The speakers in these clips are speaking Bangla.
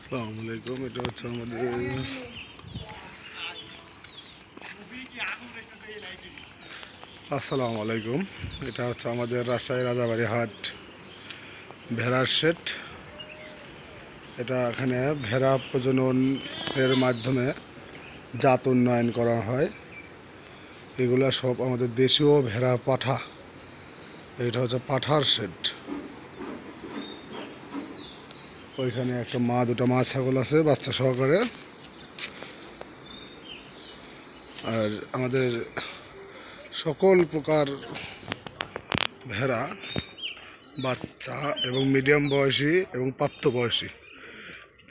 আসসালামু আলাইকুম। এটা হচ্ছে আমাদের আসসালামু আলাইকুম। এটা হচ্ছে আমাদের রাজশাহী রাজাবাড়ি হাট ভেড়ার শেড। এটা এখানে ভেড়া প্রজননের মাধ্যমে জাত উন্নয়ন করা হয়। এগুলা সব আমাদের দেশীয় ভেড়া পাঠা। এটা হচ্ছে পাঠার শেড। ওইখানে একটা দুটা মা ছাগল আছে বাচ্চা সহকারে। আর আমাদের সকল প্রকার ভেড়া বাচ্চা এবং মিডিয়াম বয়সী এবং প্রাপ্তবয়সী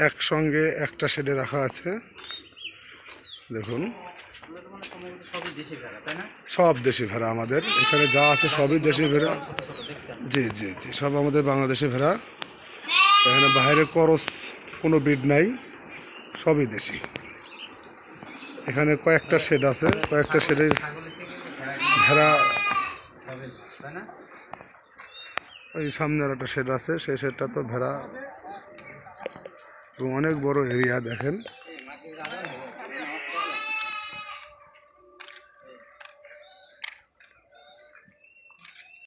একসঙ্গে একটা শেডে রাখা আছে। দেখুন, সব দেশি ভেড়া আমাদের এখানে যা আছে সবই দেশি ভেড়া। জি জি জি, সব আমাদের বাংলাদেশি ভেড়া। এখানে বাইরে করস কোনো ব্রিড নাই, সবই দেশি। এখানে কয়েকটা শেড আছে, কয়েকটা শেডে ভেড়া। ওই সামনের একটা শেড আছে, সেই শেডটা তো ভেড়া এবং অনেক বড় এরিয়া। দেখেন।